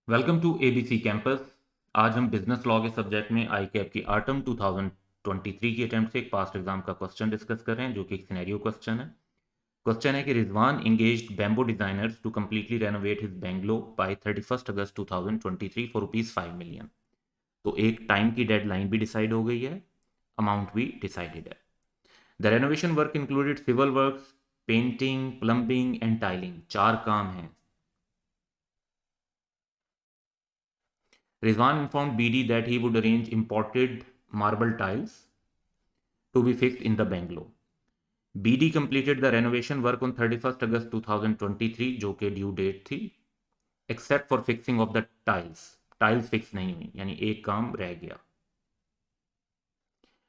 Welcome to ABC campus. आज हम business law के सब्जेक्ट में आई कैप की ऑटम 2023 की अटेम्प्ट से एक पास्ट एग्जाम का क्वेश्चन डिस्कस कर रहे हैं जो कि एक सिनेरियो क्वेश्चन है। क्वेश्चन है कि Rizwan engaged bamboo designers to completely renovate his bungalow by 31 August 2023 for ₹5 million. तो एक टाइम की डेडलाइन भी डिसाइड हो गई है, अमाउंट भी डिसाइडेड है। The renovation work included civil works, painting, plumbing and tiling. 4 काम हैं। Rizwan informed BD that he would arrange imported marble tiles to be fixed in the bungalow. BD completed the renovation work on 31st August 2023 जो कि due date थी, except for fixing of the tiles. Tiles fix नहीं हुई, यानी एक काम रह गया।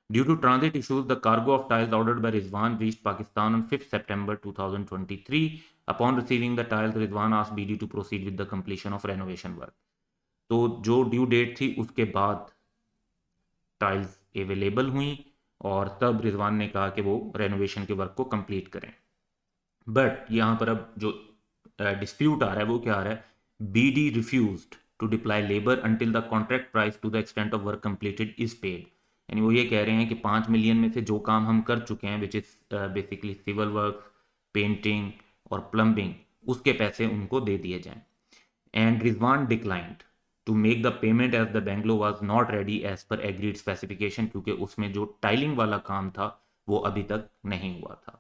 Due to transit issues, the cargo of tiles ordered by Rizwan reached Pakistan on 5th September 2023. Upon receiving the tiles, Rizwan asked BD to proceed with the completion of renovation work. तो जो due date थी उसके बाद tiles available हुई और तब रिजवान ने कहा कि वो रेनोवेशन के वर्क को कंप्लीट करें। बट यहाँ पर अब जो डिस्प्यूट आ रहा है वो क्या आ रहा है, BD refused to deploy labour until the contract price to the extent of work completed is paid. यानी वो ये कह रहे हैं कि 5 मिलियन में से जो काम हम कर चुके हैं, which is basically civil work, painting और प्लम्बिंग, उसके पैसे उनको दे दिए जाएं। And Rizwan declined to make the payment as the bungalow was not ready as per agreed specification, क्योंकि उसमें जो टाइलिंग वाला काम था वो अभी तक नहीं हुआ था।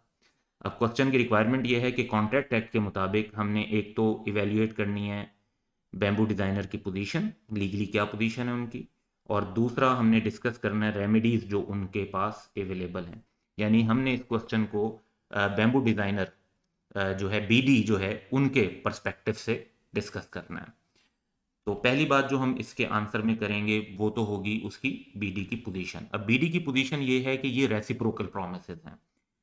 अब क्वेश्चन की रिक्वायरमेंट ये है कि कॉन्ट्रैक्ट एक्ट के मुताबिक हमने एक तो इवेल्युएट करनी है बैम्बू डिज़ाइनर की पोजीशन, लीगली क्या पोजीशन है उनकी, और दूसरा हमने डिस्कस करना है रेमेडीज़ जो उनके पास अवेलेबल हैं। यानी हमने इस क्वेश्चन को बैम्बू डिज़ाइनर जो है बीडी जो है उनके पर्सपेक्टिव से डिस्कस करना है। तो पहली बात जो हम इसके आंसर में करेंगे वो तो होगी उसकी बीडी की पोजीशन। अब बीडी की पोजीशन ये है कि ये रेसिप्रोकल प्रोमिसेस हैं।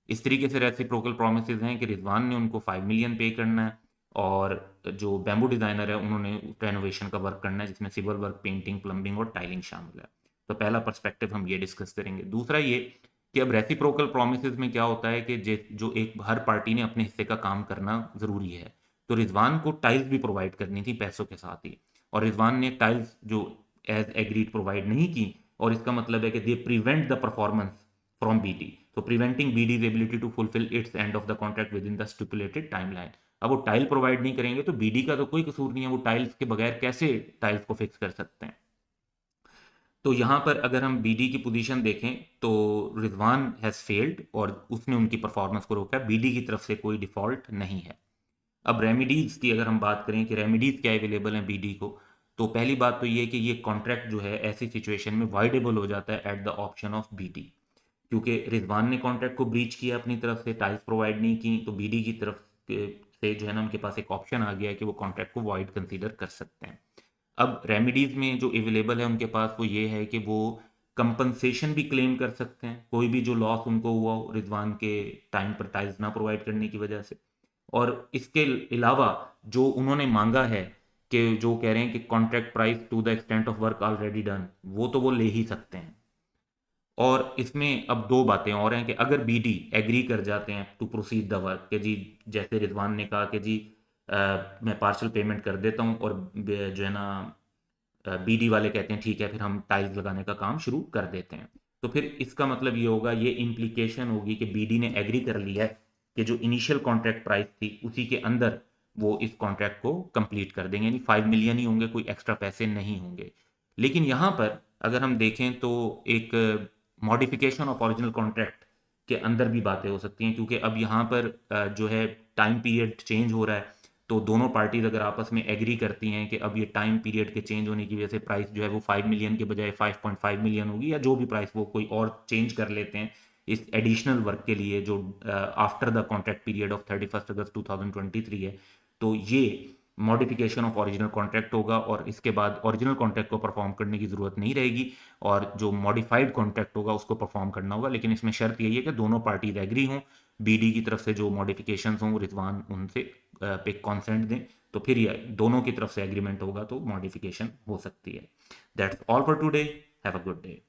इस तरीके से रेसिप्रोकल प्रोमिसेस हैं कि रिजवान ने उनको 5 मिलियन पे करना है और जो बैम्बू डिज़ाइनर है उन्होंने रेनोवेशन का वर्क करना है जिसमें सिविल वर्क, पेंटिंग, प्लम्बिंग और टाइलिंग शामिल है। तो पहला पर्सपेक्टिव हम ये डिस्कस करेंगे। दूसरा ये कि अब रेसिप्रोकल प्रोमिसेस में क्या होता है कि जो एक हर पार्टी ने अपने हिस्से का काम करना ज़रूरी है। तो रिजवान को टाइल्स भी प्रोवाइड करनी थी पैसों के साथ ही, और रिजवान ने टाइल्स जो एज एग्रीड प्रोवाइड नहीं की, और इसका मतलब है कि they prevent the performance from BD, so preventing BD's ability to fulfill its end of the contract within the stipulated timeline। अब वो टाइल प्रोवाइड नहीं करेंगे तो बीडी का तो कोई कसूर नहीं है, वो टाइल्स के बगैर कैसे टाइल्स को फिक्स कर सकते हैं। तो यहाँ पर अगर हम बीडी की पोजीशन देखें तो रिजवान हैज़ फेल्ड और उसने उनकी परफॉर्मेंस को रोका, बीडी की तरफ से कोई डिफॉल्ट नहीं है। अब रेमिडीज़ की अगर हम बात करें कि रेमिडीज़ क्या अवेलेबल हैं बीडी को, तो पहली बात तो ये कि ये कॉन्ट्रैक्ट जो है ऐसी सिचुएशन में वाइडेबल हो जाता है at the option of BD, क्योंकि रिजवान ने कॉन्ट्रैक्ट को ब्रीच किया अपनी तरफ से, टाइल्स प्रोवाइड नहीं की, तो बीडी की तरफ से जो है ना उनके पास एक ऑप्शन आ गया है कि वो कॉन्ट्रैक्ट को वॉइड कंसीडर कर सकते हैं। अब रेमिडीज़ में जो अवेलेबल है उनके पास वो ये है कि वो कंपनसेशन भी क्लेम कर सकते हैं, कोई भी जो लॉस उनको हुआ हो रिजवान के टाइम पर टाइल्स ना प्रोवाइड करने की वजह से। और इसके अलावा जो उन्होंने मांगा है कि जो कह रहे हैं कि contract price to the extent of work already done, वो तो वो ले ही सकते हैं। और इसमें अब दो बातें और हैं कि अगर बीडी एग्री कर जाते हैं टू प्रोसीड द वर्क कि जी, जैसे रिजवान ने कहा कि जी मैं पार्शल पेमेंट कर देता हूँ, और जो है ना बीडी वाले कहते हैं ठीक है फिर हम टाइल्स लगाने का काम शुरू कर देते हैं, तो फिर इसका मतलब ये होगा, ये इम्प्लीकेशन होगी कि बीडी ने एग्री कर लिया है कि जो इनिशियल कॉन्ट्रैक्ट प्राइस थी उसी के अंदर वो इस कॉन्ट्रैक्ट को कंप्लीट कर देंगे, यानी 5 मिलियन ही होंगे, कोई एक्स्ट्रा पैसे नहीं होंगे। लेकिन यहाँ पर अगर हम देखें तो एक मॉडिफिकेशन ऑफ ओरिजिनल कॉन्ट्रैक्ट के अंदर भी बातें हो सकती हैं, क्योंकि अब यहाँ पर जो है टाइम पीरियड चेंज हो रहा है, तो दोनों पार्टीज अगर आपस में एग्री करती हैं कि अब ये टाइम पीरियड के चेंज होने की वजह से प्राइस जो है वो 5 मिलियन के बजाय 5.5 मिलियन होगी, या जो भी प्राइस वो कोई और चेंज कर लेते हैं इस एडिशनल वर्क के लिए जो after the contract period of 31 August 2023 है, तो ये मॉडिफिकेशन ऑफ ओरिजिनल कॉन्ट्रैक्ट होगा और इसके बाद ओरिजिनल कॉन्ट्रैक्ट को परफॉर्म करने की ज़रूरत नहीं रहेगी, और जो मॉडिफाइड कॉन्ट्रैक्ट होगा उसको परफॉर्म करना होगा। लेकिन इसमें शर्त यही है कि दोनों पार्टीज एग्री हों, बीडी की तरफ से जो मॉडिफिकेशन हों रिजवान उनसे पे कॉन्सेंट दें, तो फिर ये दोनों की तरफ से एग्रीमेंट होगा तो मॉडिफिकेशन हो सकती है। That's all for today. Have a good day.